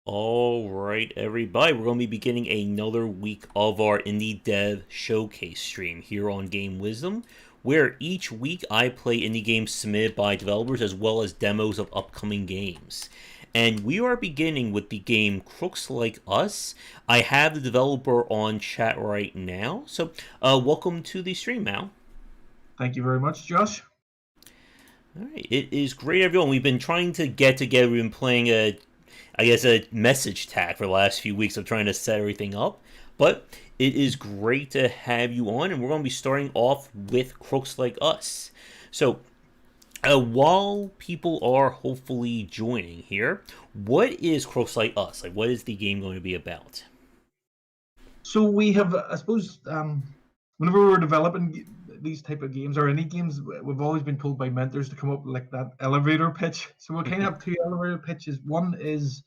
All right, everybody, we're going to be beginning another week of our Indie Dev Showcase stream here on Game Wisdom, where each week I play indie games submitted by developers as well as demos of upcoming games. And we are beginning with the game Crooks Like Us. I have the developer on chat right now, so welcome to the stream, Mal. Thank you very much, Josh. All right, it is great, everyone. We've been trying to get together. We've been playing a message tag for the last few weeks of trying to set everything up. But it is great to have you on, and we're going to be starting off with Crooks Like Us. So, while people are hopefully joining here, what is Crooks Like Us? Like, what is the game going to be about? So we have, I suppose, whenever we're developing these type of games or any games, we've always been told by mentors to come up with like that elevator pitch. So we kind of have two elevator pitches. One is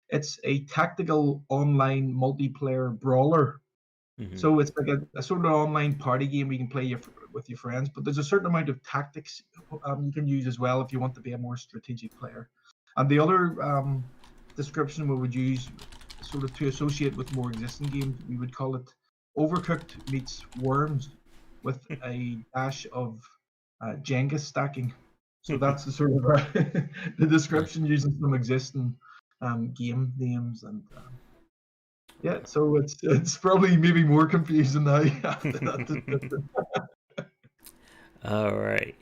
it's a tactical online multiplayer brawler. So it's like a sort of online party game where you can play with your friends, but there's a certain amount of tactics you can use as well if you want to be a more strategic player. And the other description we would use sort of to associate with more existing games, we would call it Overcooked meets Worms with a dash of Jenga stacking. So that's the sort of the description using some existing game names and yeah, so it's probably maybe more confusing now after that. All right.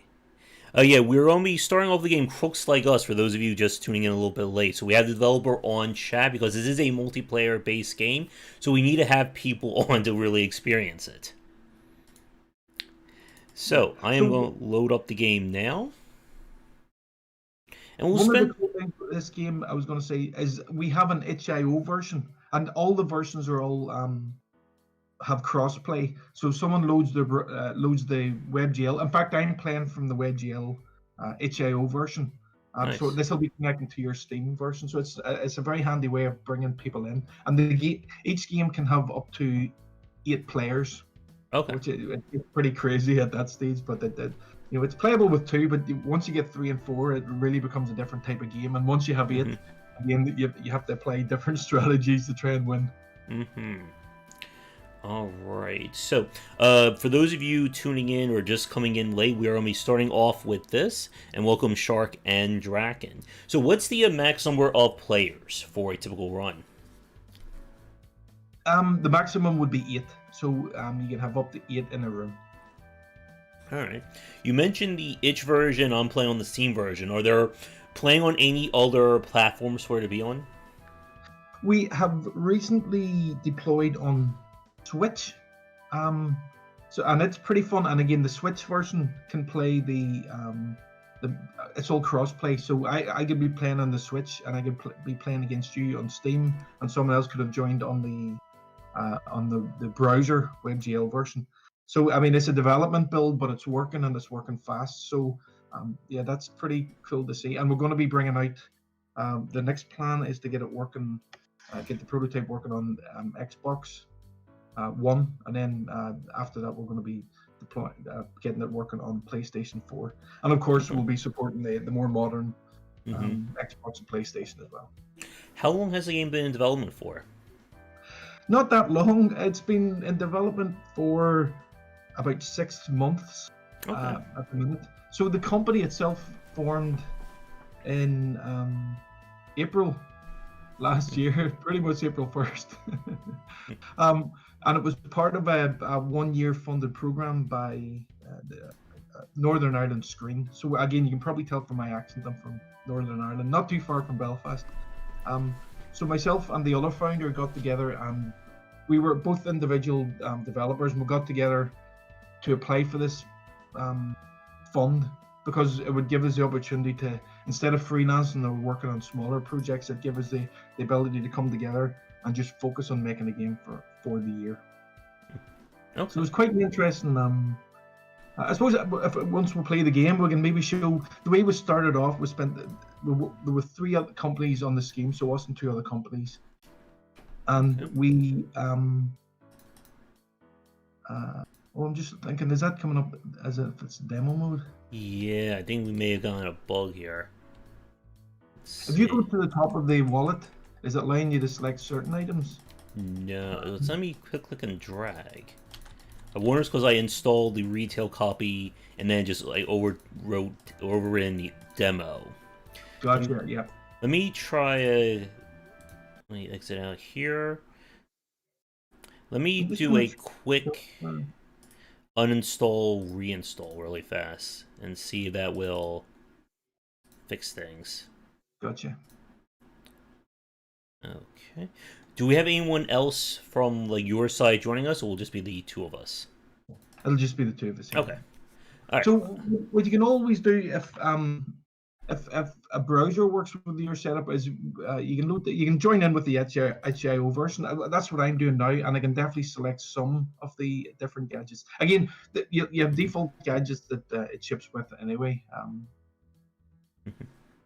Yeah, we're going to be starting off the game Crooks Like Us for those of you just tuning in a little bit late. So we have the developer on chat because this is a multiplayer-based game, so we need to have people on to really experience it. So I am going to load up the game now. And One of the cool things with this game, I was going to say, is we have an itch.io version, and all the versions are all have crossplay. So if someone loads the WebGL. In fact, I'm playing from the WebGL itch.io version. Nice. So this will be connecting to your Steam version. So it's a very handy way of bringing people in. And each game can have up to 8 players. Okay. Which is pretty crazy at that stage, but it's playable with 2. But once you get 3 and 4, it really becomes a different type of game. And once you have 8, again, you have to apply different strategies to try and win. All right. So, for those of you tuning in or just coming in late, we are going to be starting off with this. And welcome Shark and Draken. So, what's the max number of players for a typical run? The maximum would be 8. So, you can have up to 8 in a room. All right. You mentioned the itch version. I'm playing on the Steam version. Are there playing on any other platforms for it to be on? We have recently deployed on Switch, and it's pretty fun. And again, the Switch version can play the it's all cross-play. So I could be playing on the Switch, and I could be playing against you on Steam, and someone else could have joined on the browser WebGL version. So I mean, it's a development build, but it's working and it's working fast. So yeah, that's pretty cool to see. And we're going to be bringing out the next plan is to get it working, get the prototype working on Xbox One, and then after that we're going to be getting it working on PlayStation 4, and of course we'll be supporting the more modern Xbox and PlayStation as well. How long has the game been in development for? Not that long. It's been in development for about 6 months at the minute. So the company itself formed in April last year, pretty much April 1st. And it was part of a 1-year funded program by the Northern Ireland Screen. So again, you can probably tell from my accent, I'm from Northern Ireland, not too far from Belfast. So myself and the other founder got together, and we were both individual developers, and we got together to apply for this fund because it would give us the opportunity to, instead of freelancing or working on smaller projects, it'd give us the ability to come together and just focus on making a game for the year. Okay. So it was quite interesting. I suppose once we play the game, we can maybe show the way we started off. There were 3 other companies on the scheme, so us and 2 other companies, and we I'm just thinking, is that coming up as if it's demo mode? Yeah, I think we may have gotten a bug here. If you go to the top of the wallet, Is it allowing you to select certain items? No, let me click and drag. I wonder if it's because I installed the retail copy and then just like overridden the demo. Gotcha. Yeah. Let me try a. Let me exit out here. Let me I'm just do gonna a quick uninstall, reinstall really fast and see if that will fix things. Gotcha. Okay. Do we have anyone else from like your side joining us, or will it just be the two of us? It'll just be the two of us here. Okay. All right. So what you can always do if a browser works with your setup is you can join in with the HIO version. That's what I'm doing now, and I can definitely select some of the different gadgets. Again, you have default gadgets that it ships with anyway.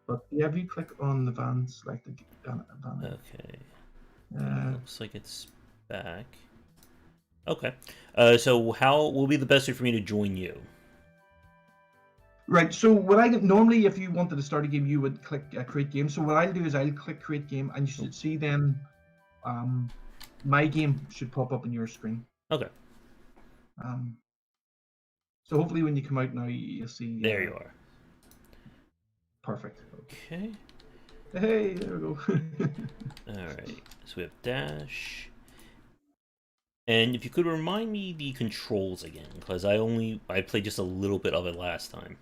But yeah, if you click on the van, select the van. Okay. Looks like it's back. Okay. So how will be the best way for me to join you? Right. So what I normally, if you wanted to start a game, you would click create game. So what I'll do is I'll click create game, and you should see then my game should pop up on your screen. Okay. So hopefully when you come out now, you'll see. There you are. Perfect. Okay. Hey, there we go. All right. So we have dash. And if you could remind me the controls again, because I played just a little bit of it last time.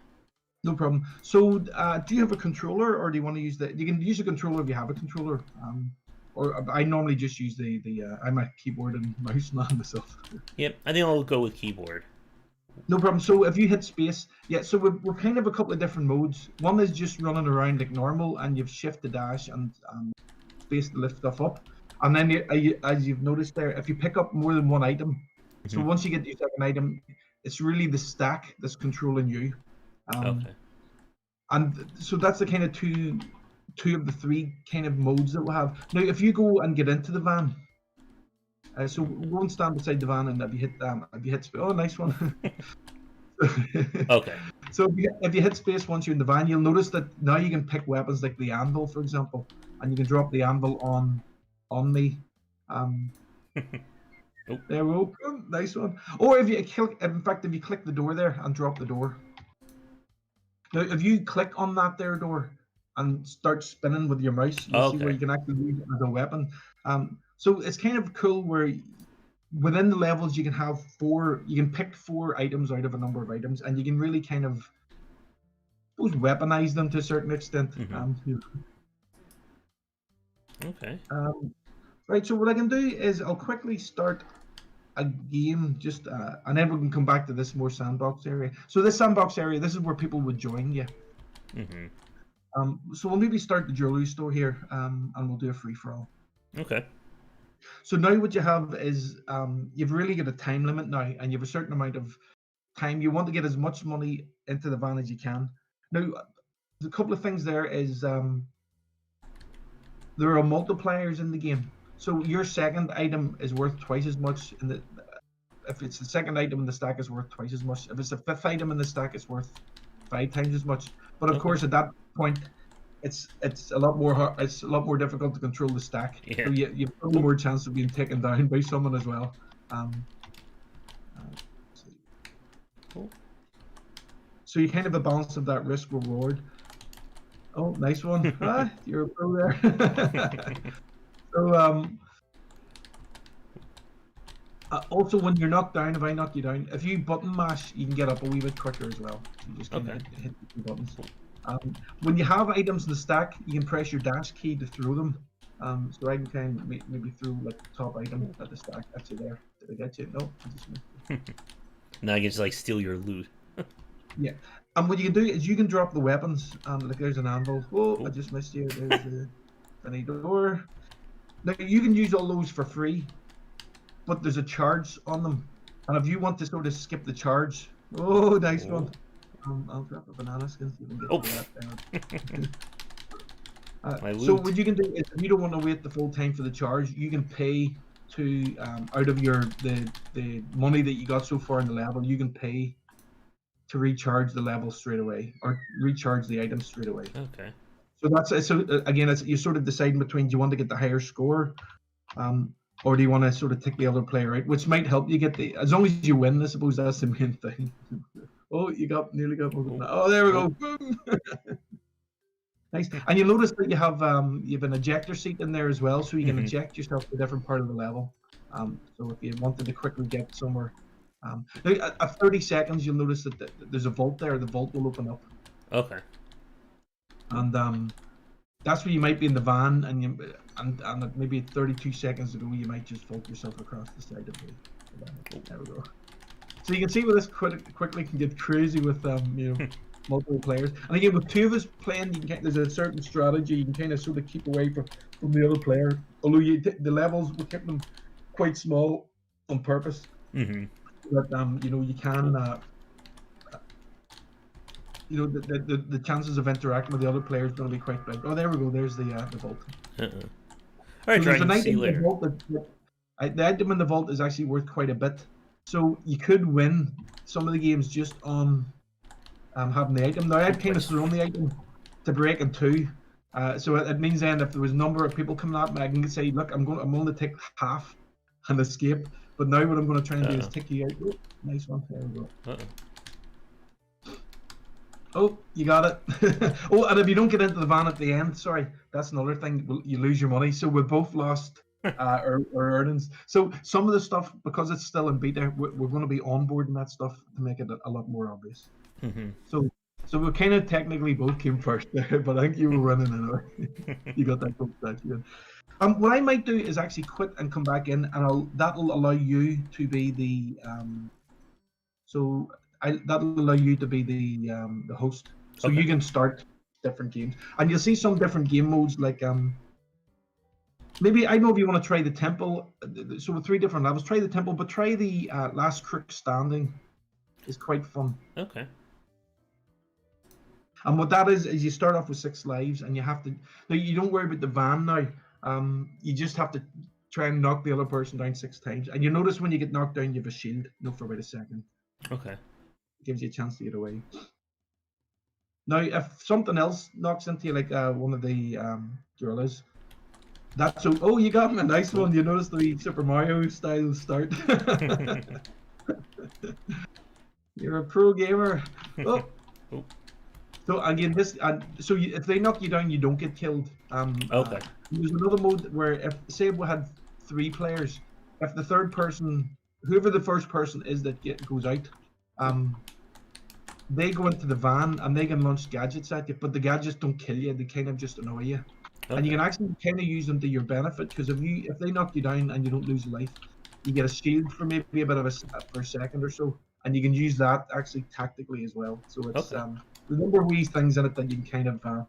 No problem. So do you have a controller, or do you want to use you can use a controller if you have a controller. Or I normally just use I'm a keyboard and mouse man myself. Yep, I think I'll go with keyboard. No problem. So if you hit space, yeah. So we're kind of a couple of different modes. One is just running around like normal, and you've shift to dash and space to lift stuff up. And then as you've noticed there, if you pick up more than one item, so once you get your second item, it's really the stack that's controlling you. Okay. And so that's the kind of two of the three kind of modes that we'll have. Now, if you go and get into the van, so go and stand beside the van, and if you hit space, oh, nice one. Okay. So if you hit space once you're in the van, you'll notice that now you can pick weapons like the anvil, for example, and you can drop the anvil on me. There we go. Nice one. Or if you click the door there and drop the door. Now, if you click on that there door and start spinning with your mouse, you'll see where you can actually use it as a weapon. So it's kind of cool where within the levels you can pick 4 items out of a number of items, and you can really kind of weaponize them to a certain extent. Okay. Right, so what I can do is I'll quickly start a game, just and then we can come back to this more sandbox area. So this sandbox area, this is where people would join you. So we'll maybe start the jewelry store here, and we'll do a free-for-all. Okay. So now what you have is you've really got a time limit now, and you have a certain amount of time. You want to get as much money into the van as you can. Now, a couple of things there is there are multipliers in the game. So your second item is worth twice as much if it's the second item in the stack, is worth twice as much. If it's the 5th item in the stack, it's worth 5 times as much. But of course, at that point, it's a lot more difficult to control the stack. Yeah. So you've probably more chance of being taken down by someone as well. So you kind of have a balance of that risk reward. Oh, nice one! You're a pro there. So also, when you're knocked down, if I knock you down, if you button mash, you can get up a wee bit quicker as well. You just kind of hit the buttons. When you have items in the stack, you can press your dash key to throw them. So I can kind of maybe throw like the top item at the stack. That's it there. Did I get you? No, I just missed it. Now I can just like steal your loot. Yeah. And what you can do is you can drop the weapons. Like there's an anvil. Oh, I just missed you. There's the funny door. Now you can use all those for free, but there's a charge on them. And if you want to sort of skip the charge, oh, nice one. I'll drop a banana skin so you can get to that. So what you can do is, if you don't want to wait the full time for the charge, you can pay to out of the money that you got so far in the level, you can pay to recharge the level straight away, or recharge the items straight away. Okay. So that's so again, it's you're sort of deciding between do you want to get the higher score, or do you want to sort of take the other player out, which might help you get the as long as you win. I suppose that's the main thing. Oh, you nearly got one. Oh, there we go. Boom. Nice. And you'll notice that you have an ejector seat in there as well, so you can eject yourself to a different part of the level. So if you wanted to quickly get somewhere, now at 30 seconds, you'll notice that there's a vault there. The vault will open up. Okay. And that's where you might be in the van, and maybe 32 seconds ago, you might just vault yourself across the side of the van. There we go. So you can see where this quickly can get crazy with multiple players. And again, with two of us playing, there's a certain strategy. You can kind of sort of keep away from the other player. Although the levels, we kept them quite small on purpose. But you can. The chances of interacting with the other player is going to be quite big. Oh, there we go. There's the vault. All right, so try to see later. The item in the vault is actually worth quite a bit. So you could win some of the games just on having the item. Now I've kind of thrown the item to break in two. So it means then if there was a number of people coming at me, I can say, look, I'm going to take half and escape. But now what I'm going to try and do is take you out. Oh, nice one. There we go. Oh, you got it. Oh, and if you don't get into the van at the end, sorry, that's another thing. You lose your money. So we both lost our earnings. So some of the stuff, because it's still in beta, we're going to be onboarding that stuff to make it a lot more obvious. So we kind of technically both came first there, but I think you were running anyway. You got that good. What I might do is actually quit and come back in, and that'll allow you to be the that'll allow you to be the host, so you can start different games, and you'll see some different game modes like maybe I don't know if you want to try the temple. So with 3 different levels, try the temple, but try the last crook standing. It's quite fun. Okay. And what that is you start off with 6 lives, and you have to. Now you don't worry about the van now. You just have to try and knock the other person down 6 times, and you notice when you get knocked down, you have a shield, for about a second. Okay. It gives you a chance to get away. Now, if something else knocks into you, like one of the gorillas, that's oh, you got him, a nice one. You notice the Super Mario style start. You're a pro gamer. Oh. So again, if they knock you down, you don't get killed. Okay. There's another mode where if say we had 3 players, if the third person, whoever the first person is that goes out, they go into the van and they can launch gadgets at you, but the gadgets don't kill you; they kind of just annoy you. Okay. And you can actually kind of use them to your benefit, because if they knock you down and you don't lose life, you get a shield for maybe a bit of for a second or so, and you can use that actually tactically as well. So it's there's a number of wee things in it that you can kind of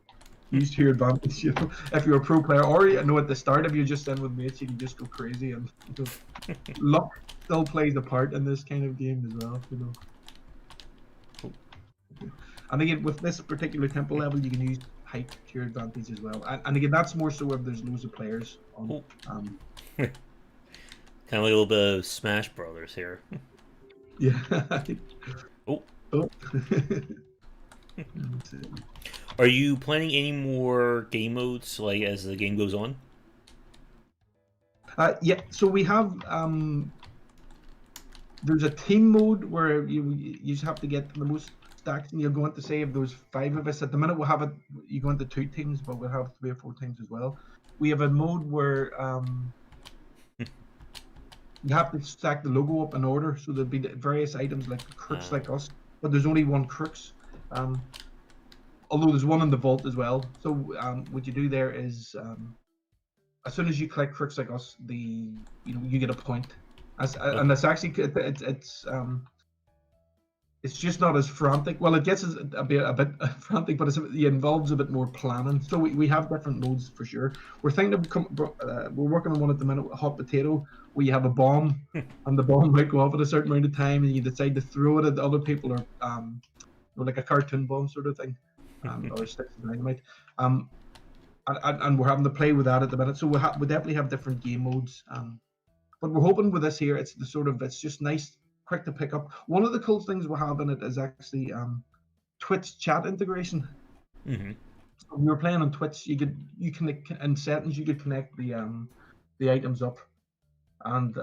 use to your advantage. If you're a pro player, or at the start, if you're just in with mates, you can just go crazy, and luck still plays a part in this kind of game as well. And again, with this particular temple level, you can use height to your advantage as well. And again, that's more so if there's loads of players on. Kind of like a little bit of Smash Brothers here. Yeah. Oh. Are you planning any more game modes as the game goes on? Yeah. So we have there's a team mode where you just have to get the most stacks, and you're going to say if those 5 of us at the minute we'll have it. You go into 2 teams, but we'll have 3 or 4 teams as well. We have a mode where you have to stack the logo up in order, so there'll be various items like crooks like us, but there's only 1 crooks. Although there's one in the vault as well. So what you do there is as soon as you collect crooks like us, you get a point. And it's actually it's just not as frantic. Well, it gets a bit frantic, but it involves a bit more planning. So we have different modes for sure. We're thinking of we're working on one at the minute, hot potato, where you have a bomb, and the bomb might go off at a certain amount of time, and you decide to throw it at other people, or like a cartoon bomb sort of thing, or sticks of dynamite. And we're having to play with that at the minute. So we definitely have different game modes. But we're hoping with this here, it's just nice, quick to pick up. One of the cool things we have in it is actually Twitch chat integration. If you were playing on Twitch, you can in settings you could connect the items up, and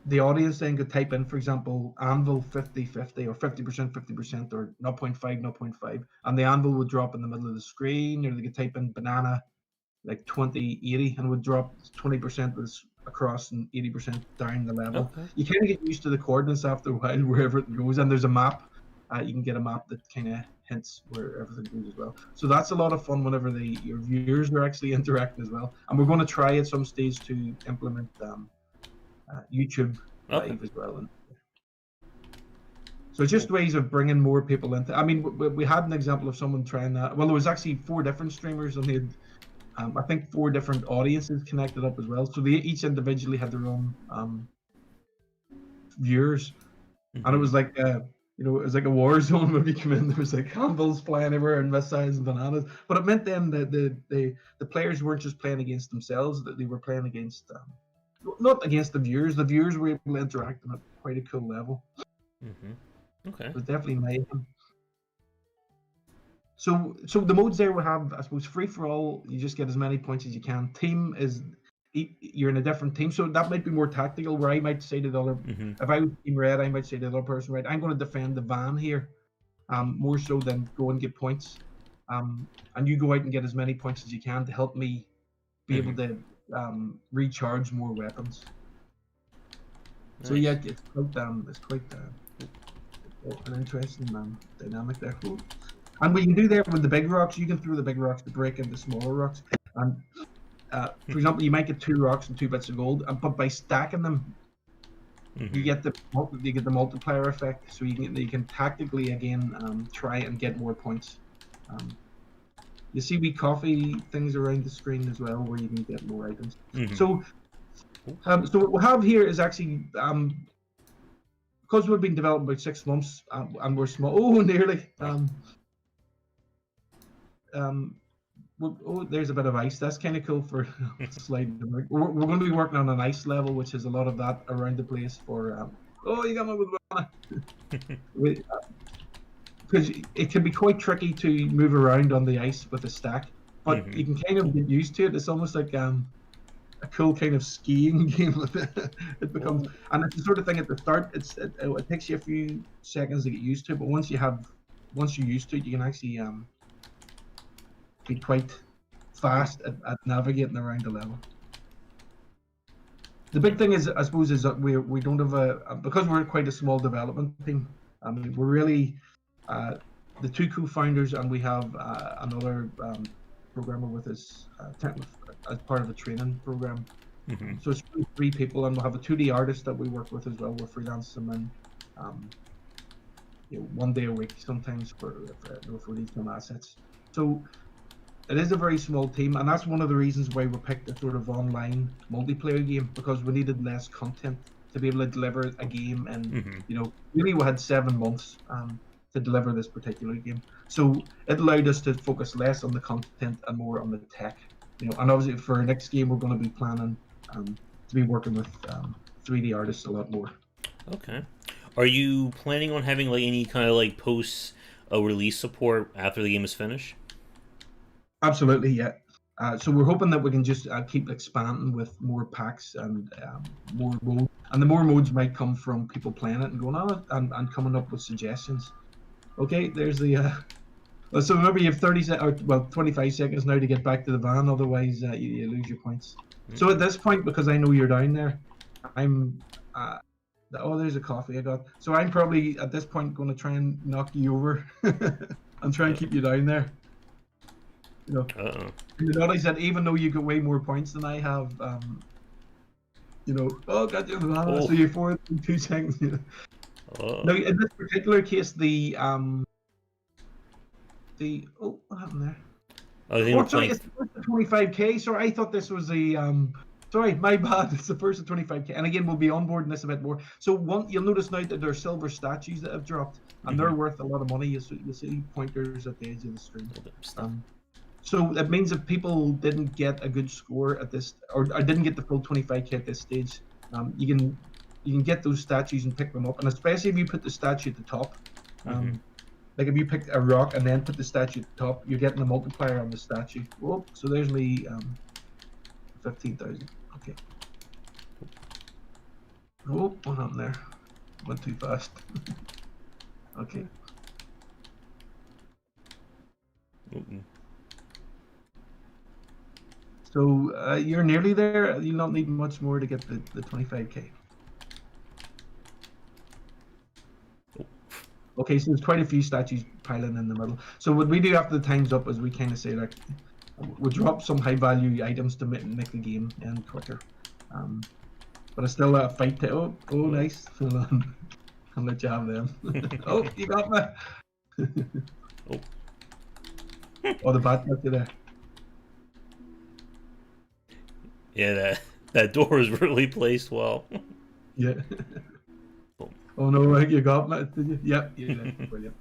the audience then could type in, for example, anvil 50/50 or 50% 50% or 0.5 0.5, and the anvil would drop in the middle of the screen, or they could type in banana like 20/80 and would drop 20% across and 80% down the level. Okay. You kind of get used to the coordinates after a while wherever it goes, and there's a map. You can get a map that kind of hints where everything goes as well. So that's a lot of fun whenever your viewers are actually interacting as well. And we're going to try at some stage to implement YouTube live as well. And so it's just ways of bringing more people into. I mean, we had an example of someone trying that. Well, there was actually 4 different streamers, and they had, I think, 4 different audiences connected up as well. So they each individually had their own viewers, and it was like it was like a war zone when we come in. There was like anvils flying everywhere and missiles and bananas. But it meant then that the players weren't just playing against themselves; that they were playing against not against the viewers. The viewers were able to interact on quite a cool level. Okay. It was definitely mayhem. So the modes there we have, I suppose, free for all. You just get as many points as you can. Team is you're in a different team, so that might be more tactical. Where I might say to the other, if I was team red, I might say to the other person, right, I'm going to defend the van here, more so than go and get points. And you go out and get as many points as you can to help me be able to recharge more weapons. Nice. So yeah, it's quite an interesting dynamic there. And what you can do there with the big rocks, you can throw the big rocks to break into smaller rocks. And for example, you might get 2 rocks and 2 bits of gold, but by stacking them, you get the multiplier effect. So you can tactically again try and get more points. You see wee coffee things around the screen as well, where you can get more items. So what we have here is actually because we've been developing about 6 months and we're small. Oh, nearly. There's a bit of ice. That's kind of cool for sliding. We're going to be working on an ice level, which is a lot of that around the place for. You got me with banana. Because it can be quite tricky to move around on the ice with a stack, but you can kind of get used to it. It's almost like a cool kind of skiing game. It becomes, and it's the sort of thing at the start. It takes you a few seconds to get used to, but once you're used to it, you can actually be quite fast at navigating around the level. The big thing is, I suppose, is that we don't have because we're quite a small development team. I mean, we're really the 2 co-founders, and we have another programmer with us as part of a training program. So it's 3 people, and we'll have a 2D artist that we work with as well. We're freelancing them in 1 day a week sometimes for we need some assets. So it is a very small team, and that's one of the reasons why we picked a sort of online multiplayer game, because we needed less content to be able to deliver a game. And really we had 7 months to deliver this particular game, so it allowed us to focus less on the content and more on the tech. And obviously for our next game we're going to be planning to be working with 3D artists a lot more. Okay. Are you planning on having like any kind of like post release support after the game is finished? Absolutely, yeah. So we're hoping that we can just keep expanding with more packs and more modes. And the more modes might come from people playing it and going on it and coming up with suggestions. Okay, there's the... so remember, you have 25 seconds now to get back to the van, otherwise you lose your points. So at this point, because I know you're down there, I'm... there's a coffee I got. So I'm probably, at this point, going to try and knock you over and try and keep you down there. And the notice that even though you get way more points than I have, got you, so you're 4 in 2 seconds. Now, in this particular case, what happened there? Sorry, it's the first of 25k. Sorry, I thought this was the sorry, my bad. It's the first of 25k, and again, we'll be onboarding this a bit more. So you'll notice now that there are silver statues that have dropped, and they're worth a lot of money. You'll see pointers at the edge of the screen. So it means if people didn't get a good score at this, or didn't get the full 25k at this stage, you can get those statues and pick them up, and especially if you put the statue at the top, like if you pick a rock and then put the statue at the top, you're getting a multiplier on the statue. Oh, so there's me 15,000. Okay. Oh, what happened there? Went too fast. Okay. So you're nearly there. You'll not need much more to get the 25k. Okay, so there's quite a few statues piling in the middle. So what we do after the time's up is we kind of say, like, we'll drop some high value items to make the game end quicker. But it's still a fight to, oh nice. I'll let you have them. Oh, you got me. Oh, the bat got you there. Yeah, that door is really placed well. Yeah. Oh no, you got me, did you? Yep, you did. Brilliant.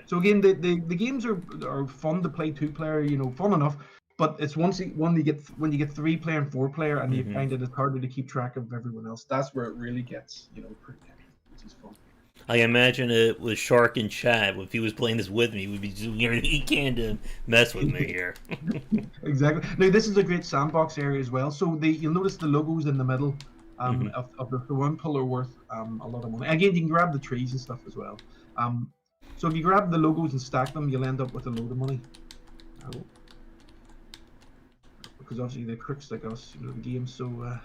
So again, the games are fun to play 2-player, fun enough. But it's when you get 3-player and 4-player, and you find that it's harder to keep track of everyone else. That's where it really gets, pretty heavy, which is fun. I imagine it was Shark and Chad. If he was playing this with me, we'd be doing everything he can to mess with me here. Exactly. Now this is a great sandbox area as well. So you'll notice the logos in the middle of the one pillar worth a lot of money. Again, you can grab the trees and stuff as well. So if you grab the logos and stack them, you'll end up with a load of money. Because obviously the crooks like us, the game's so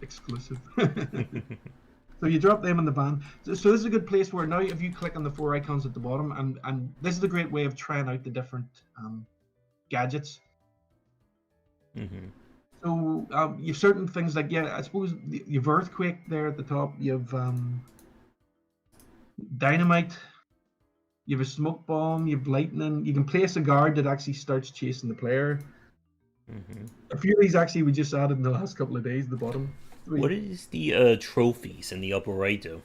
exclusive. So you drop them in the van. So this is a good place where now if you click on the 4 icons at the bottom, and this is a great way of trying out the different gadgets. So you've certain things like, I suppose you've earthquake there at the top. You've dynamite. You have a smoke bomb. You have lightning. You can place a guard that actually starts chasing the player. A few of these actually we just added in the last couple of days. The bottom. What is the trophies in the upper right do?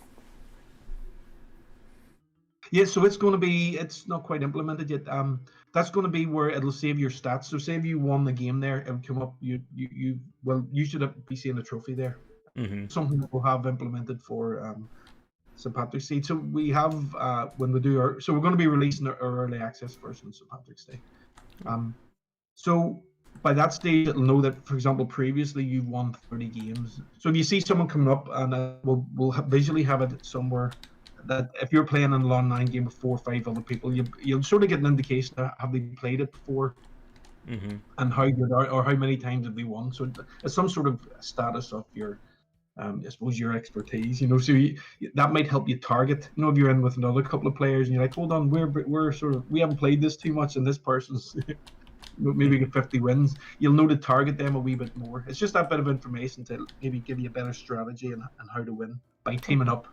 Yeah, so it's not quite implemented yet. That's going to be where it'll save your stats. So say if you won the game there, it would come up. You should be seeing a trophy there. Something that we'll have implemented for St. Patrick's Day. So we have when we do so we're going to be releasing our early access version of St. Patrick's Day. So by that stage, it'll know that, for example, previously you've won 30 games. So if you see someone coming up, and we'll visually have it somewhere, that if you're playing an online game with 4 or 5 other people, you'll sort of get an indication of have they played it before, and how good or how many times have they won. So it's some sort of status of your, I suppose, your expertise. So that might help you target. If you're in with another couple of players and you're like, hold on, we haven't played this too much, and this person's maybe get 50 wins. You'll know to target them a wee bit more. It's just that bit of information to maybe give you a better strategy and how to win by teaming up.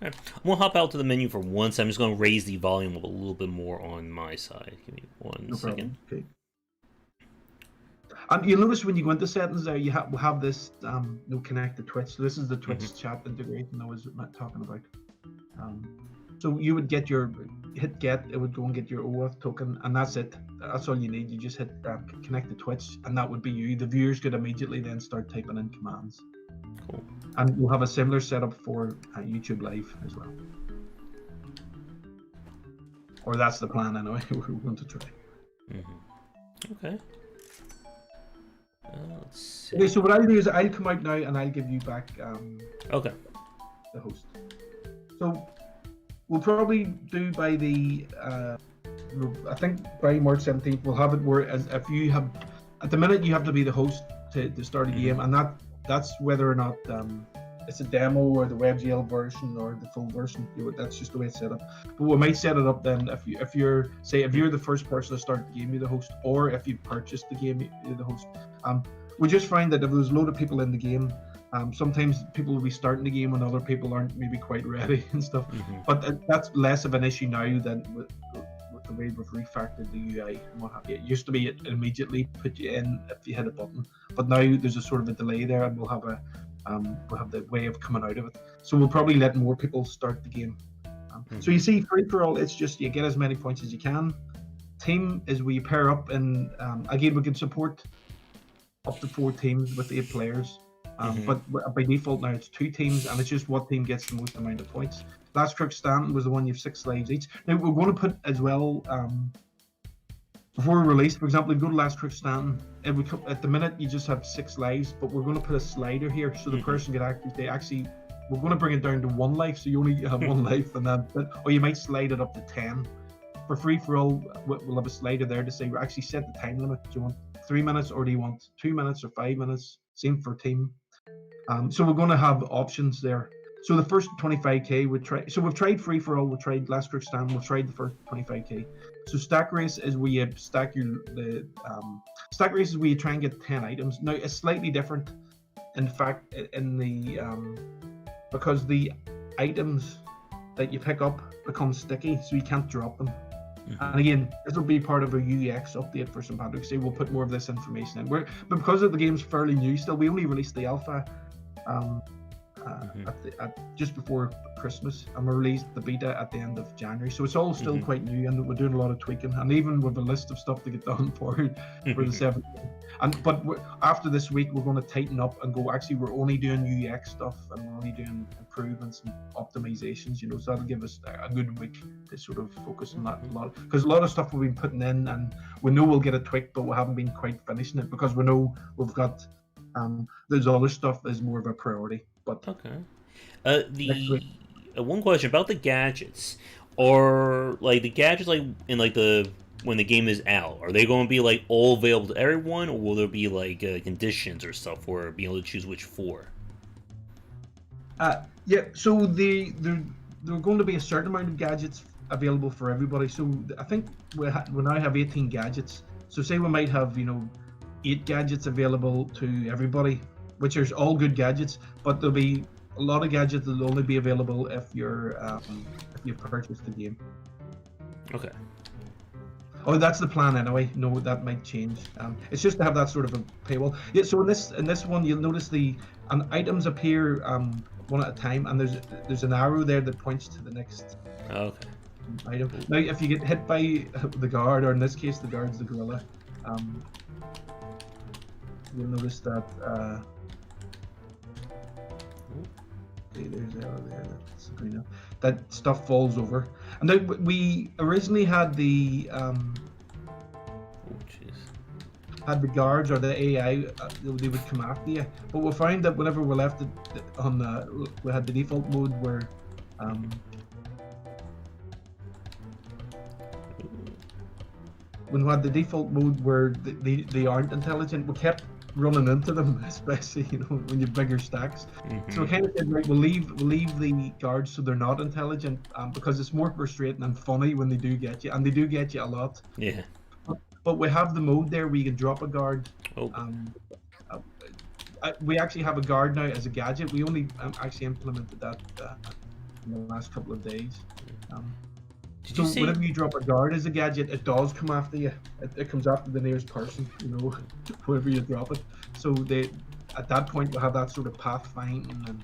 Right. We'll hop out to the menu for once. I'm just going to raise the volume a little bit more on my side. Give me one second. Okay. And you'll notice when you go into settings there, we'll have this connect to Twitch. So this is the Twitch chat integration I was talking about. So you would hit get, it would go and get your OAuth token, and that's it. That's all you need. You just hit connect to Twitch, and that would be you. The viewers could immediately then start typing in commands. Cool. And we'll have a similar setup for YouTube Live as well. Or that's the plan anyway. We're going to try. Okay. Let's see. Okay, so what I'll do is I'll come out now and I'll give you back okay. the host. So we'll probably do by the I think by March 17th we'll have it where if you have at the minute you have to be the host to start a game, and that's whether or not it's a demo or the WebGL version or the full version. That's just the way it's set up. But we might set it up then if you're the first person to start the game, you're the host, or if you purchased the game, you're the host. We just find that if there's a load of people in the game, sometimes people will be starting the game when other people aren't maybe quite ready and stuff. But that's less of an issue now than with the way we've refactored the UI and what have you. It used to be it immediately put you in if you hit a button, but now there's a sort of a delay there, and we'll have the way of coming out of it. So we'll probably let more people start the game. So you see, free for all, it's just you get as many points as you can. Team is we pair up, and again we can support up to 4 teams with 8 players. But by default now it's 2 teams, and it's just what team gets the most amount of points. Last Crooks Stanton was the one you have 6 lives each. Now we're going to put as well, before we release, for example, if you go to Last Crooks Stanton, at the minute you just have 6 lives, but we're going to put a slider here so the person can actually we're going to bring it down to 1 life, so you only have 1 life, and then, or you might slide it up to 10. For free for all, we'll have a slider there to say we actually set the time limit. Do you want 3 minutes, or do you want 2 minutes or 5 minutes? Same for team. So we're going to have options there. So the first 25k we try. So we've tried free for all. We've tried Last Crooks Stand. We've tried the first 25k. So stack race is where you stack stack race is where you try and get 10 items. Now it's slightly different. In fact, in the because the items that you pick up become sticky, so you can't drop them. And again, this will be part of a UX update for St. Patrick's Day. We'll put more of this information in. But because the game's fairly new still, we only released the alpha just before Christmas, and we released the beta at the end of January. So it's all still quite new, and we're doing a lot of tweaking, and even with a list of stuff to get done for the 17th. But after this week, we're going to tighten up and go, actually, we're only doing UX stuff, and we're only doing improvements and optimizations, so that'll give us a good week to sort of focus on that a lot. Because a lot of stuff we've been putting in, and we know we'll get it tweaked, but we haven't been quite finishing it, because we know we've got there's other stuff that's more of a priority. But okay. One question about the gadgets, or like the gadgets, like in like when the game is out, are they going to be like all available to everyone, or will there be like conditions or stuff for being able to choose which 4? Yeah, so there are going to be a certain amount of gadgets available for everybody. So I think we now have 18 gadgets. So say we might have 8 gadgets available to everybody, which are all good gadgets, but there'll be a lot of gadgets that'll only be available if you've purchased the game. Okay. Oh, that's the plan anyway. No, that might change. It's just to have that sort of a paywall. Yeah. So in this one, you'll notice the items appear one at a time, and there's an arrow there that points to the next item. Now, if you get hit by the guard, or in this case, the guard's the gorilla, you'll notice that. Okay, there's an arrow there. That's green. That stuff falls over. And now we originally had the had the guards or the AI, they would come after you. But we found that whenever we left it on we had the default mode where when we had the default mode where they aren't intelligent, we kept running into them, especially when you have bigger stacks. So we kind of said, right, we'll leave the guards so they're not intelligent, because it's more frustrating and funny when they do get you, and they do get you a lot. Yeah. But we have the mode there where you can drop a guard. We actually have a guard now as a gadget. We only actually implemented that in the last couple of days. So whenever you drop a guard as a gadget, it does come after you. It comes after the nearest person, wherever you drop it. So at that point we'll have that sort of path finding, and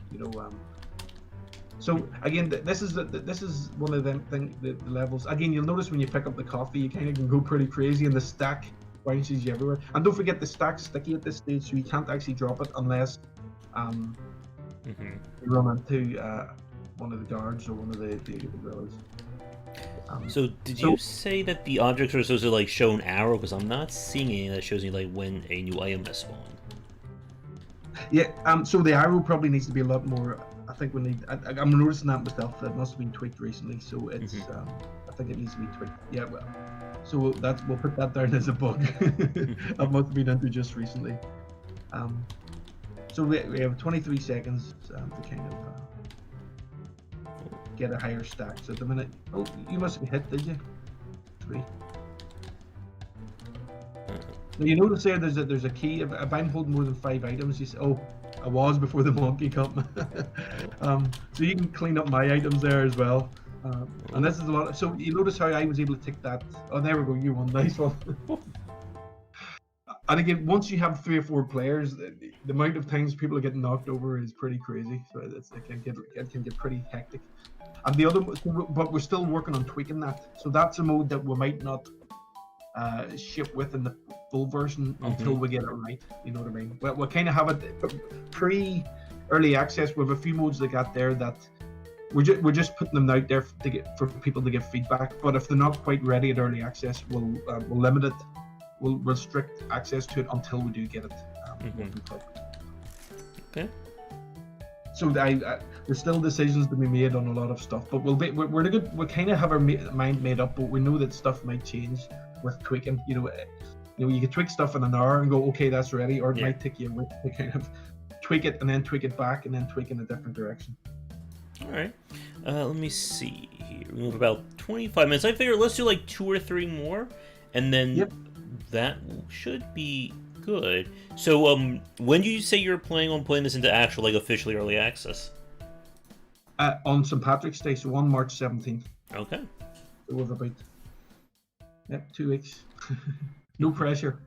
So again, this is one of them the levels. Again, you'll notice when you pick up the coffee, you kind of can go pretty crazy, and the stack bounces you everywhere. And don't forget, the stack's sticky at this stage, so you can't actually drop it unless you run into one of the guards or one of the gorillas. So did you say that the objects are supposed to like show an arrow? Because I'm not seeing any that shows me like when a new item has spawned. Yeah. So the arrow probably needs to be a lot more. I think we need. I'm noticing that myself. That must have been tweaked recently. So it's. I think it needs to be tweaked. Yeah. Well. So we'll put that down as a bug. That must have been into just recently. So we have 23 seconds to kind of. Get a higher stack. So at the minute, you must have hit, did you? 3. Now you notice there, there's a key. If I'm holding more than 5 items, you say, I was before the monkey come. So you can clean up my items there as well. And this is a lot. So you notice how I was able to tick that. Oh, there we go. You won. Nice one. And again, once you have 3 or 4 players, the amount of times people are getting knocked over is pretty crazy. So it can get pretty hectic. And the other, but we're still working on tweaking that. So that's a mode that we might not ship with in the full version until we get it right. You know what I mean? We'll kind of have it pre-early access with a few modes they got there that we're just putting them out there for people to give feedback. But if they're not quite ready at early access, we'll limit it. We'll restrict access to it until we do get it. Okay. So there's still decisions to be made on a lot of stuff, but we kind of have our mind made up, but we know that stuff might change with tweaking. You can tweak stuff in an hour and go, okay, that's ready, or it might take you a week to kind of tweak it and then tweak it back and then tweak in a different direction. All right. Let me see here. We have about 25 minutes. I figure let's do like 2 or 3 more, and then that should be good. So, when do you say you're planning on putting this into actual, like, officially early access? On St. Patrick's Day, so on March 17th. Okay. So we've about 2 weeks. No pressure.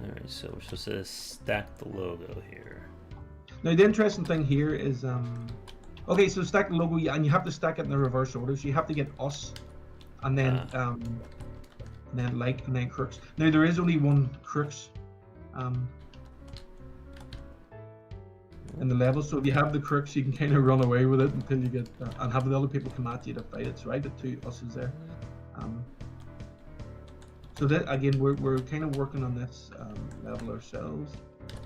Alright, so we're supposed to stack the logo here. Now, the interesting thing here is, okay, so stack the logo, and you have to stack it in the reverse order. So you have to get us, and then like, and then Crooks. Now, there is only one Crooks in the level, so if you have the Crooks, you can kind of run away with it until you get, and have the other people come at you to fight it. So I did 2 Us's there. So that, again, we're kind of working on this level ourselves.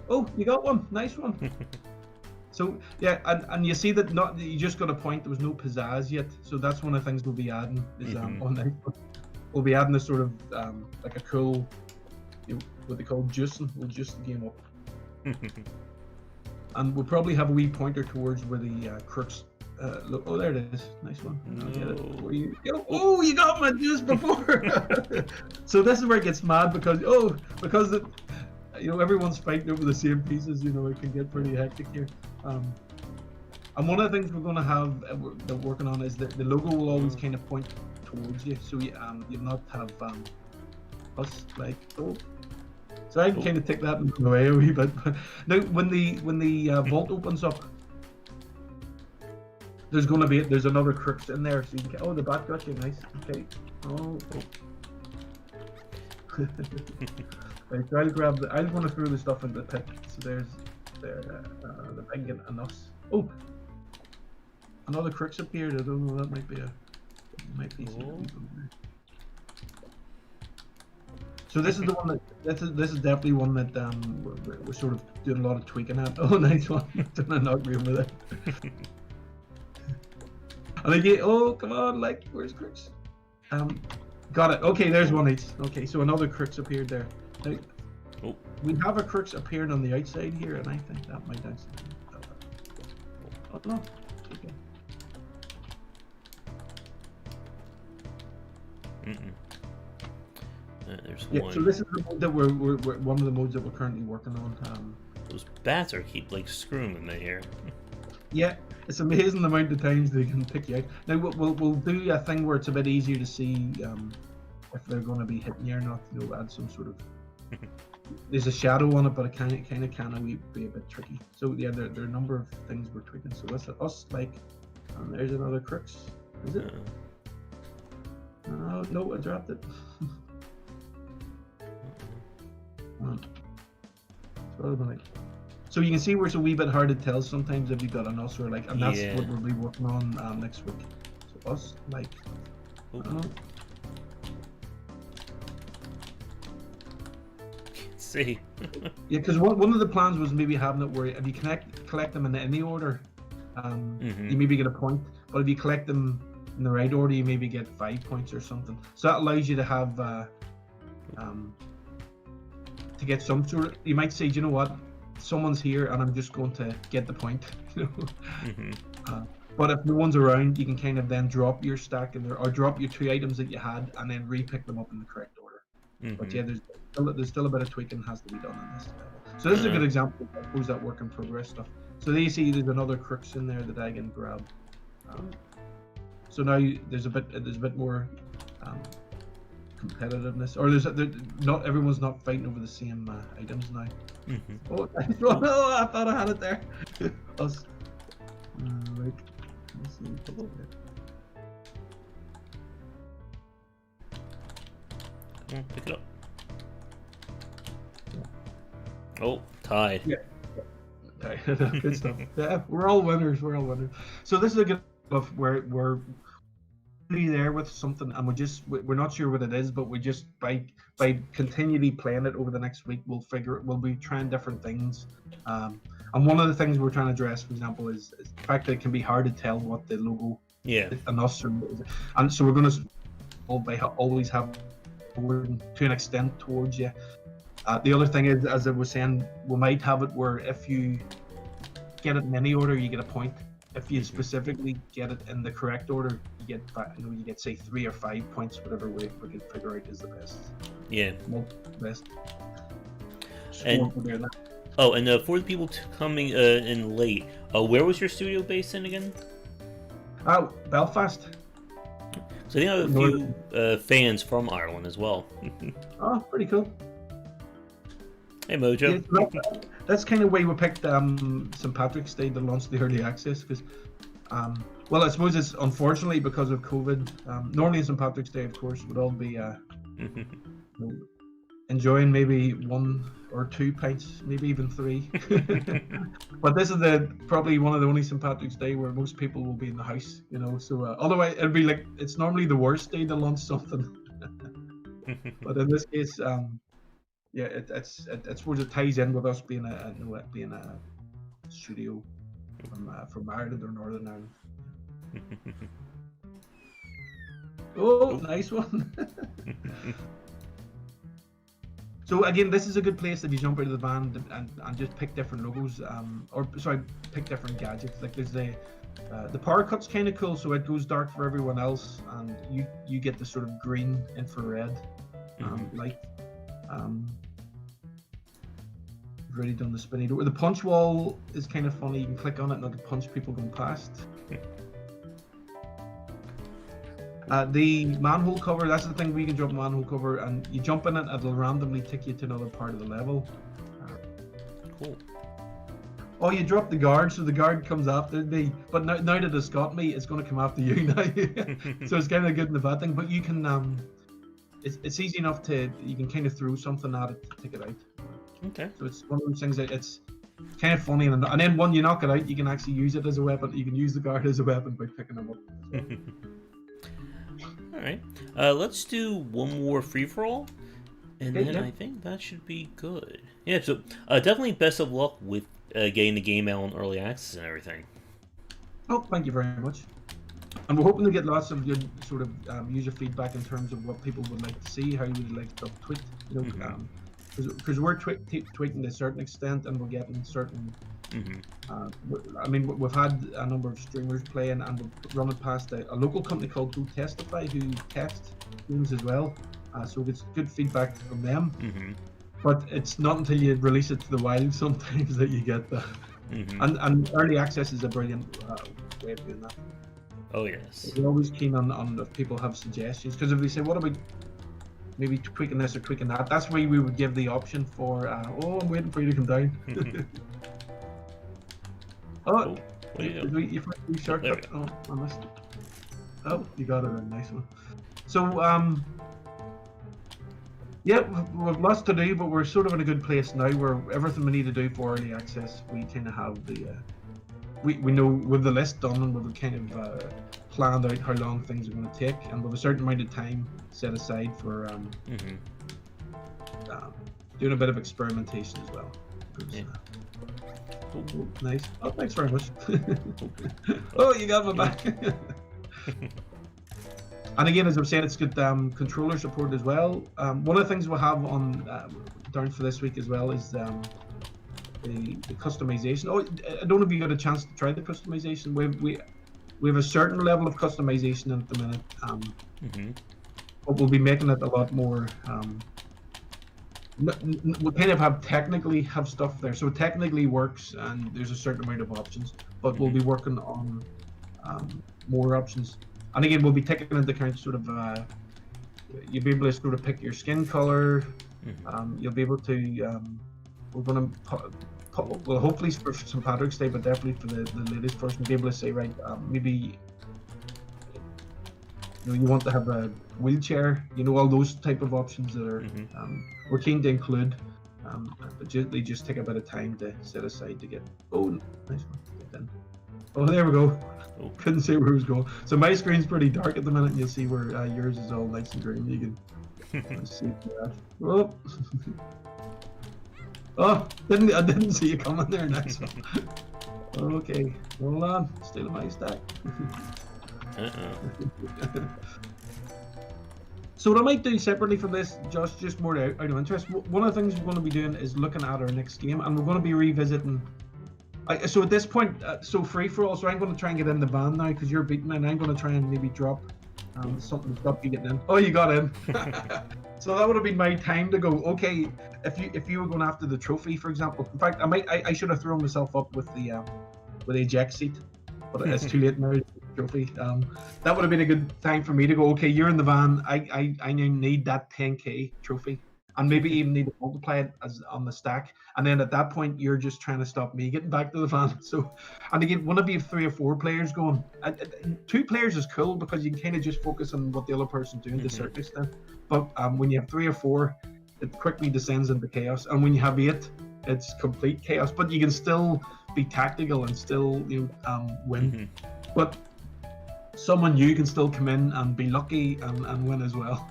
Oh, you got one, nice one. So yeah, and you see that you just got a point. There was no pizzazz yet, so that's one of the things we'll be adding. Is on that, we'll be adding this sort of like a cool, what they call juicing. We'll juice the game up, and we'll probably have a wee pointer towards where the Crooks. Look, oh, there it is. Nice one. I'll get it. Oh, you got my juice before. So this is where it gets mad because everyone's fighting over the same pieces. It can get pretty hectic here. And one of the things we're going to have that we're working on is that the logo will always kind of point towards you, so you'll not have us like So I can kind of take that away a wee bit. Now, when the vault opens up, there's another Crooks in there, so you can the bat got you, nice. Okay. Right, so I just want to throw the stuff into the pit. So there's the big and us. Oh, another Crooks appeared. I don't know. That might be So this is the one that this is definitely one that we're sort of doing a lot of tweaking at. Oh, nice one! Don't knock me over there. And again, come on, like, where's Crooks? Got it. Okay, there's one each. Okay, so another Crooks appeared there. Now, we have a Crooks appearing on the outside here, and I think that might actually. Oh no. Okay. There's one. So this is the mode that we're one of the modes that we're currently working on. Those bats keep like screwing in the air. Yeah. It's amazing the amount of times they can pick you out. Now we'll do a thing where it's a bit easier to see if they're going to be hitting you or not. Add some sort of. There's a shadow on it, but it kind of be a bit tricky. So yeah, there are a number of things we're tweaking. So that's us like, and there's another Crooks. Is it? No, I dropped it. So you can see where it's a wee bit hard to tell sometimes if you got an us or like, and that's what we'll be working on next week. So us like, I don't know. Can't see. Yeah, because one of the plans was maybe having it where if you collect them in any order, you maybe get a point. But if you collect them in the right order, you maybe get 5 points or something. So that allows you to have to get some sort of. You might say, you know what? Someone's here and I'm just going to get the point. But if no one's around, you can kind of then drop your stack in there or drop your 2 items that you had and then re-pick them up in the correct order. But yeah, there's still a bit of tweaking that has to be done on this level. So this is a good example of, I suppose, that work in progress stuff. So there you see there's another Crooks in there that I can grab. So now there's a bit more competitiveness, or not everyone's not fighting over the same items now. Oh, nice one. Oh, I thought I had it there. Us. Right. Let's see. Pick it up. Oh, tied. Yeah. Good stuff. Yeah, we're all winners. We're all winners. So this is a good stuff where we're really there with something, and we're not sure what it is, but we just by continually playing it over the next week, we'll be trying different things. And one of the things we're trying to address, for example, is the fact that it can be hard to tell what the logo and us are, and so we're going to always have to an extent towards you. The other thing is, as I was saying, we might have it where if you get it in any order, you get a point. If you specifically get it in the correct order, you get say 3 or 5 points, whatever way we can figure out is the best. Yeah. Best. And for the people coming in late, where was your studio based in again? Belfast. So they have a few fans from Ireland as well. Oh, pretty cool. Hey Mojo. Yeah, that's kind of why we picked St. Patrick's Day to launch the early access, because well, I suppose it's unfortunately because of COVID. Normally St. Patrick's Day, of course, would all be enjoying maybe 1 or 2 pints, maybe even 3. But this is probably one of the only St. Patrick's Day where most people will be in the house, So otherwise it'd be like, it's normally the worst day to launch something. But in this case, yeah, I suppose it ties in with us being a studio from Ireland or Northern Ireland. Oh, nice one. So again, this is a good place if you jump out of the van and just pick different logos, pick different gadgets. Like there's the power cut's kind of cool, so it goes dark for everyone else, and you get the sort of green infrared light. I've already done the spinny door. The punch wall is kind of funny. You can click on it and it'll punch people going past. The manhole cover, that's the thing, we can jump a manhole cover, and you jump in it, it'll randomly take you to another part of the level. Cool. Oh, you drop the guard, so the guard comes after me, but now that it's got me, it's going to come after you now. So it's kind of good and the bad thing, but you can, it's easy enough you can kind of throw something at it to take it out. Okay. So it's one of those things that it's kind of funny, and then when you knock it out, you can actually use it as a weapon. You can use the guard as a weapon by picking them up. All right. Let's do one more free-for-all, and then I think that should be good. Yeah, so definitely best of luck with getting the game out on early access and everything. Oh, thank you very much. And we're hoping to get lots of good sort of user feedback in terms of what people would like to see, how you would like stuff tweaked, because we're tweaking to a certain extent, and we're getting certain. I mean, we've had a number of streamers playing, and we've run it past a local company called Go Testify, who test games as well. So we get good feedback from them. But it's not until you release it to the wild sometimes that you get that. And early access is a brilliant way of doing that. Oh yes. We're always keen on if people have suggestions, because if they say, what about maybe tweaking this or tweaking that, that's where we would give the option for, I'm waiting for you to come down. Oh, what are you doing? You shortcut. Oh, I missed it. Oh, you got it, a nice one. So, yeah, we've lots to do, but we're sort of in a good place now where everything we need to do for early access, we kind of have the, we know with the list done, and we've kind of planned out how long things are going to take, and with a certain amount of time set aside for doing a bit of experimentation as well. Yeah. Oh, nice. Oh, thanks very much. Oh, you got my back. And again, as I'm saying, it's good controller support as well. One of the things we'll have on down for this week as well is the customization. Oh, I don't know if you got a chance to try the customization. We have a certain level of customization at the minute, but we'll be making it a lot more. We kind of technically have stuff there, so it technically works, and there's a certain amount of options, but we'll be working on more options. And again, we'll be taking into account sort of you'll be able to sort of pick your skin color. You'll be able to we're going to well, hopefully for St. Patrick's Day, but definitely for the latest person, be able to say, right, maybe you want to have a wheelchair, all those type of options that are we're keen to include. But they just take a bit of time to set aside to get. Oh, nice one. Get in. Oh, there we go. Oh. Couldn't see where it was going. So my screen's pretty dark at the minute, and you'll see where yours is all nice and green. You can see that. Oh. Oh, I didn't see you coming there. Next one. Okay, hold on. Stealing my stack. So what I might do separately from this, Josh, just more out of interest, one of the things we're going to be doing is looking at our next game, and we're going to be revisiting. So at this point, so free for all. So I'm going to try and get in the van now because you're beaten, and I'm going to try and maybe drop something to stop you getting in. Oh, you got in. So that would have been my time to go. Okay, if you were going after the trophy, for example. In fact, I should have thrown myself up with the eject seat, but it's too late now. Trophy. That would have been a good time for me to go. Okay, you're in the van. I now need that 10k trophy, and maybe even need to multiply it as on the stack. And then at that point, you're just trying to stop me getting back to the van. So, and again, want to be 3 or 4 players going. 2 players is cool because you can kind of just focus on what the other person's doing to a certain extent. But when you have 3 or 4, it quickly descends into chaos. And when you have 8, it's complete chaos. But you can still be tactical and still win. But someone new can still come in and be lucky and win as well.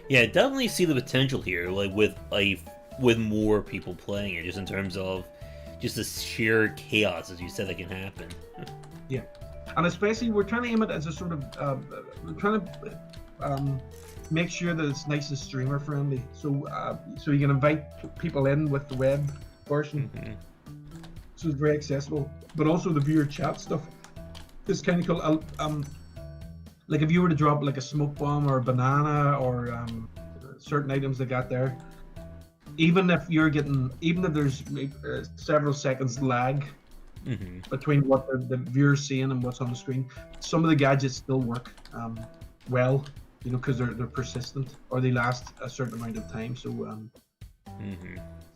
Yeah, definitely see the potential here, like with more people playing it, just in terms of just the sheer chaos, as you said, that can happen. Yeah, and especially we're trying to aim it as a sort of we're trying to make sure that it's nice and streamer friendly. So you can invite people in with the web version, so it's very accessible. But also the viewer chat stuff. It's kind of cool. Like if you were to drop like a smoke bomb or a banana or certain items they got there, even if there's several seconds lag between what the viewer's seeing and what's on the screen, some of the gadgets still work well, because they're persistent or they last a certain amount of time. So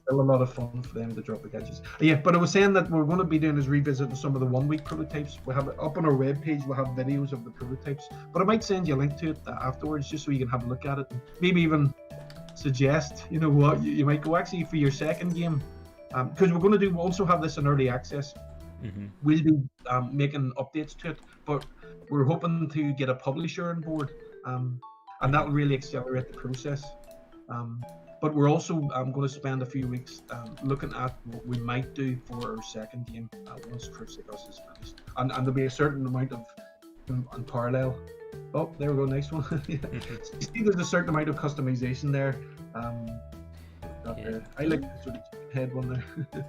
still a lot of fun for them to drop the gadgets. Yeah, but I was saying that we're going to be doing is revisiting some of the 1-week prototypes. We have it up on our webpage. We'll have videos of the prototypes, but I might send you a link to it afterwards, just so you can have a look at it. And maybe even suggest, what you might go actually for your second game, because we're going to also have this in early access. We'll be making updates to it, but we're hoping to get a publisher on board, and that'll really accelerate the process. But we're also going to spend a few weeks looking at what we might do for our second game once Crooks is finished. And there'll be a certain amount of on parallel. Oh, there we go, nice one. You see there's a certain amount of customization there. I like the sort of head one there.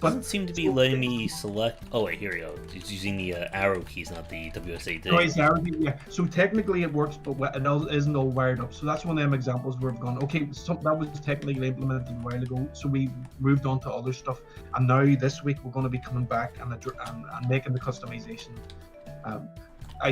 Doesn't seem to be letting me select. Oh wait, here we go. It's using the arrow keys, not the WSAD. No, it's arrow key, yeah. So technically it works, but it isn't all wired up. So that's one of them examples where we've gone, okay, that was technically implemented a while ago, so we moved on to other stuff, and now this week we're going to be coming back and making the customization.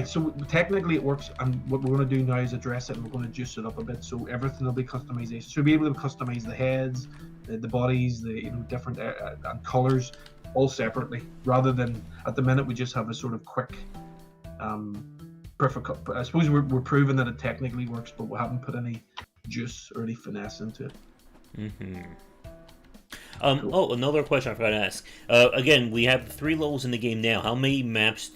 So technically it works, and what we're going to do now is address it, and we're going to juice it up a bit, so everything will be customization. So we'll be able to customize the heads, the bodies, the different and colors, all separately, rather than at the minute we just have a sort of quick perfect. I suppose we're proving that it technically works, but we haven't put any juice or any finesse into it. Cool. Oh, another question I forgot to ask. Again, we have 3 levels in the game now. How many maps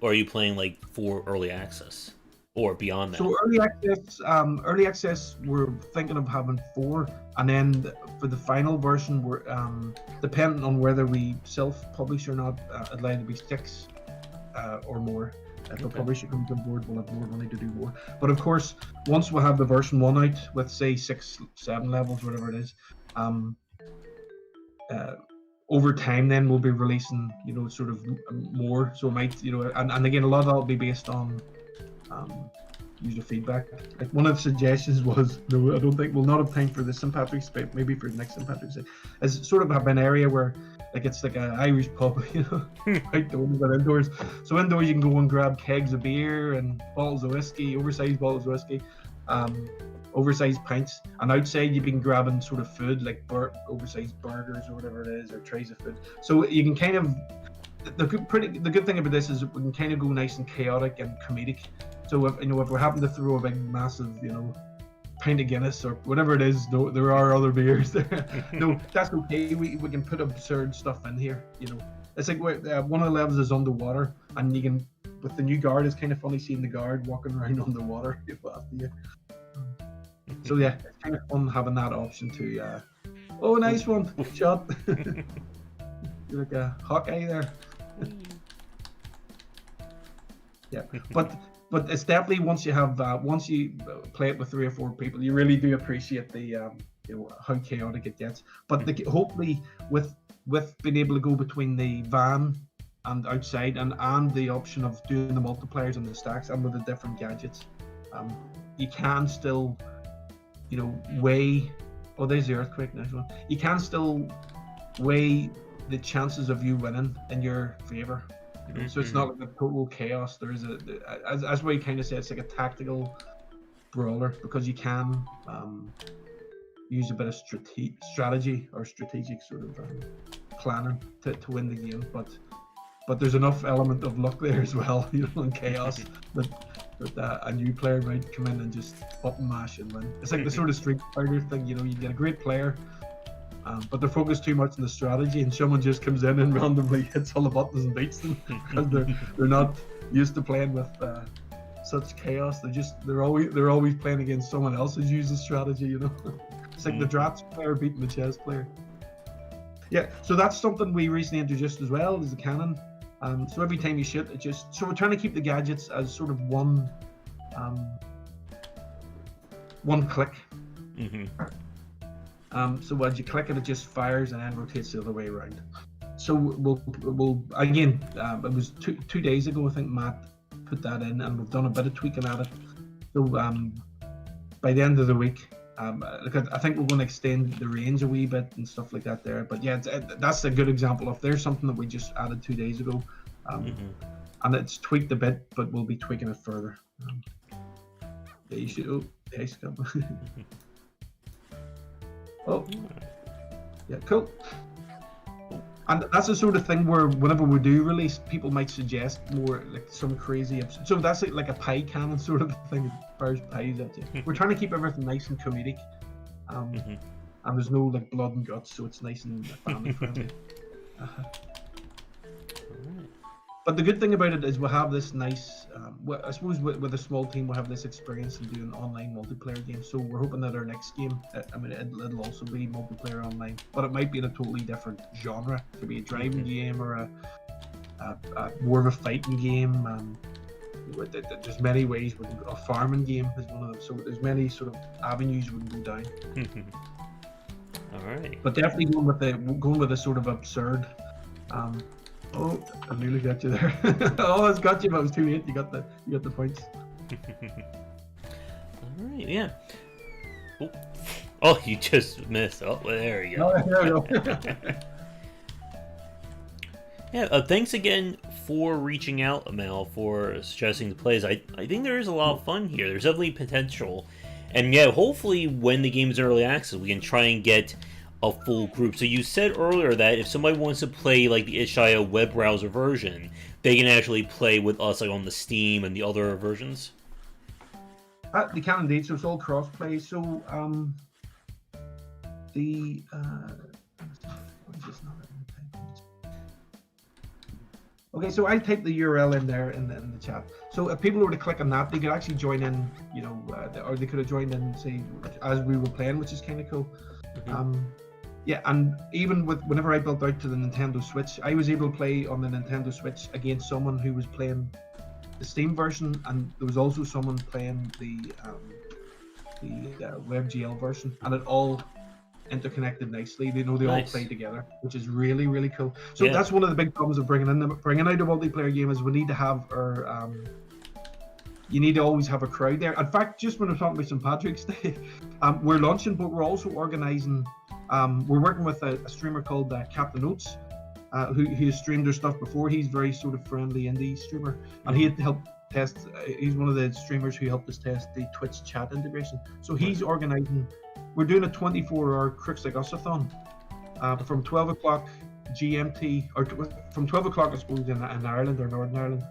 are you playing like for early access or beyond that? So early access, we're thinking of having 4, and then for the final version, we're depending on whether we self-publish or not, allowed to be 6 or more. If a publisher comes on board, we'll have more money to do more. But of course, once we have the version 1 out with say 6, 7 levels, whatever it is. Over time then we'll be releasing sort of more, so it might and again a lot of that will be based on user feedback. Like one of the suggestions was, I don't think we'll not have time for this St. Patrick's Day, maybe for next St. Patrick's Day, as sort of have an area where it's like an Irish pub, outdoors but indoors. So indoors you can go and grab kegs of beer and bottles of whiskey, oversized bottles of whiskey, oversized pints, and outside you've been grabbing sort of food like oversized burgers or whatever it is, or trays of food. So you can kind of the good thing about this is we can kind of go nice and chaotic and comedic, So if we happen to throw a big massive pint of Guinness or whatever it is, no, there are other beers there. No, that's okay. We can put absurd stuff in here. It's like one of the levels is underwater, and you can, with the new guard, it's kind of funny seeing the guard walking around underwater after you. So yeah, it's kind of fun having that option to. Oh, nice one, good shot. You're like a Hawkeye there. Yeah, but it's definitely once you play it with 3 or 4 people, you really do appreciate the how chaotic it gets. But hopefully with being able to go between the van and outside and the option of doing the multipliers and the stacks and with the different gadgets, you can still weigh. Oh, there's the earthquake. Nice one. You can still weigh the chances of you winning in your favor. So it's not like a total chaos. There is as we kind of say, it's like a tactical brawler, because you can use a bit of strategy or strategic sort of planning to win the game. But there's enough element of luck there as well, and chaos that a new player might come in and just button mash and win. It's like the sort of Street Fighter thing. You get a great player, but they're focused too much on the strategy, and someone just comes in and randomly hits all the buttons and beats them because they're not used to playing with such chaos. They're always playing against someone else who's using strategy. It's like the drafts player beating the chess player. Yeah, so that's something we recently introduced as well, is the cannon. So every time you shoot, so we're trying to keep the gadgets as sort of one click. So as you click it, it just fires and then rotates the other way around. So we'll again, it was two days ago, I think Matt put that in, and we've done a bit of tweaking at it. So by the end of the week, I think we're going to extend the range a wee bit and stuff like that there. But yeah, that's a good example of there's something that we just added 2 days ago, and it's tweaked a bit, but we'll be tweaking it further. Yeah, you should. Oh, the ice come. Oh, yeah, cool. And that's the sort of thing where whenever we do release, people might suggest more like some crazy episode. So that's like a pie cannon sort of thing. It fires pies at you. We're trying to keep everything nice and comedic, and there's no like blood and guts, so it's nice and family friendly. But the good thing about it is we'll have this nice, I suppose with a small team we'll have this experience in doing online multiplayer games. So we're hoping that our next game, it'll also be multiplayer online, but it might be in a totally different genre. It could be a driving game or a more of a fighting game. There's many ways. A farming game is one of them. So there's many sort of avenues we can go down. All right. But definitely going with a sort of absurd. Oh, I nearly got you there. Oh, it's got you, but it was too late. You got the points. All right, yeah. Oh, you just missed. Oh, well, there you go. Oh, there we go. Yeah, thanks again for reaching out, Amel, for suggesting the plays. I think there is a lot of fun here. There's definitely potential. And yeah, hopefully when the game's in early access, we can try and get a full group. So you said earlier that if somebody wants to play like the itch.io web browser version, they can actually play with us like on the Steam and the other versions? They can indeed, so it's all cross-play. So okay, so I type the URL in there in the chat. So if people were to click on that, they could actually join in, or they could have joined in, say, as we were playing, which is kind of cool. Yeah, and even whenever I built out to the Nintendo Switch, I was able to play on the Nintendo Switch against someone who was playing the Steam version, and there was also someone playing the WebGL version, and it all interconnected nicely. They all play together, which is really, really cool. So that's one of the big problems of bringing out a multiplayer game is we need to have our you need to always have a crowd there. In fact, just when I'm talking about St. Patrick's Day, we're launching, but we're also organising. We're working with a streamer called Captain Oates, who has streamed their stuff before. He's very sort of friendly indie streamer, and he had helped test. He's one of the streamers who helped us test the Twitch chat integration. So he's organising. We're doing a 24-hour Crooks Like Us-a-thon from 12 o'clock GMT, or from 12 o'clock I suppose in Ireland or Northern Ireland,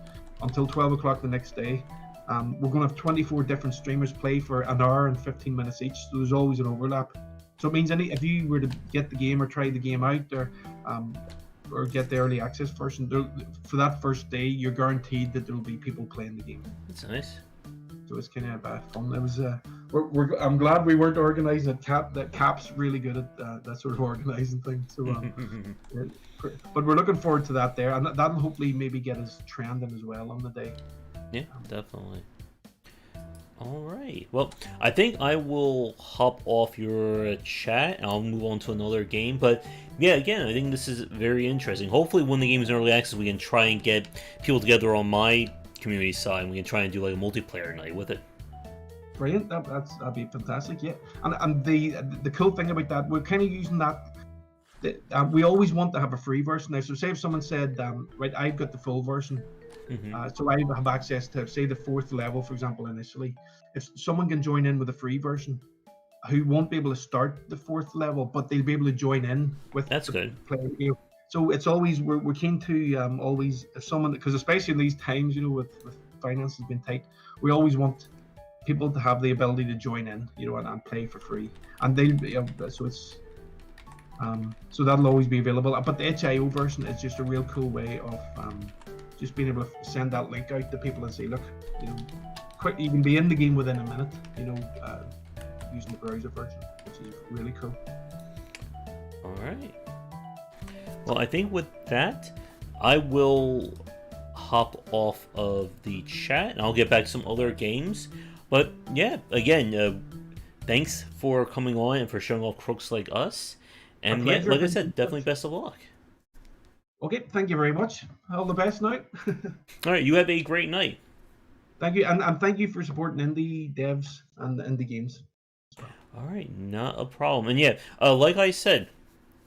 until 12 o'clock the next day. We're going to have 24 different streamers play for an hour and 15 minutes each, so there's always an overlap. So it means if you were to get the game or try the game out, or get the early access version, for that first day, you're guaranteed that there will be people playing the game. That's nice. So it's kind of fun. It was. I'm glad we weren't organising at Cap. That Cap's really good at that sort of organising thing. So, but we're looking forward to that there, and that'll hopefully maybe get us trending as well on the day. Yeah, definitely. All right. Well, I think I will hop off your chat and I'll move on to another game. But yeah, again, I think this is very interesting. Hopefully, when the game is in early access, we can try and get people together on my community side, and we can try and do like a multiplayer night with it. Brilliant. That'd be fantastic. Yeah. And the cool thing about that, we're kind of using that. We always want to have a free version now. So say if someone said, right, I've got the full version. So I have access to, say, the 4th level, for example, initially. If someone can join in with a free version, who won't be able to start the 4th level, but they'll be able to join in with That's good. Player. So it's always, we're keen to always, if someone, because especially in these times, with finances being tight, we always want people to have the ability to join in, and play for free. And they'll be, so it's, so that'll always be available. But the HIO version is just a real cool way of just being able to send that link out to people and say, look, quick, you can be in the game within a minute, using the browser version, which is really cool. All right. Well, I think with that, I will hop off of the chat and I'll get back to some other games. But yeah, again, thanks for coming on and for showing off Crooks Like Us. And yeah, like I said, definitely best of luck. Okay, thank you very much. All the best now. All right, you have a great night. Thank you, and thank you for supporting indie devs and indie games. All right, not a problem. And yeah, like I said,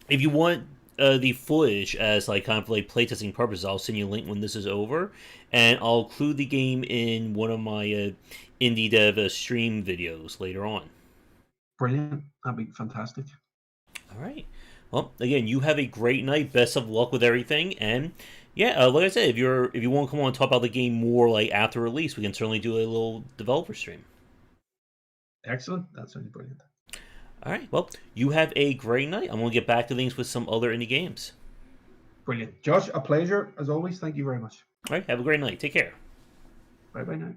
if you want the footage as like kind of like playtesting purposes, I'll send you a link when this is over, and I'll include the game in one of my indie dev stream videos later on. Brilliant, that'd be fantastic. All right. Well, again, you have a great night. Best of luck with everything, and yeah, like I said, if you want to come on and talk about the game more like after release, we can certainly do a little developer stream. Excellent. That sounds brilliant. All right. Well, you have a great night. I'm gonna get back to things with some other indie games. Brilliant, Josh. A pleasure as always. Thank you very much. All right. Have a great night. Take care. Bye bye now.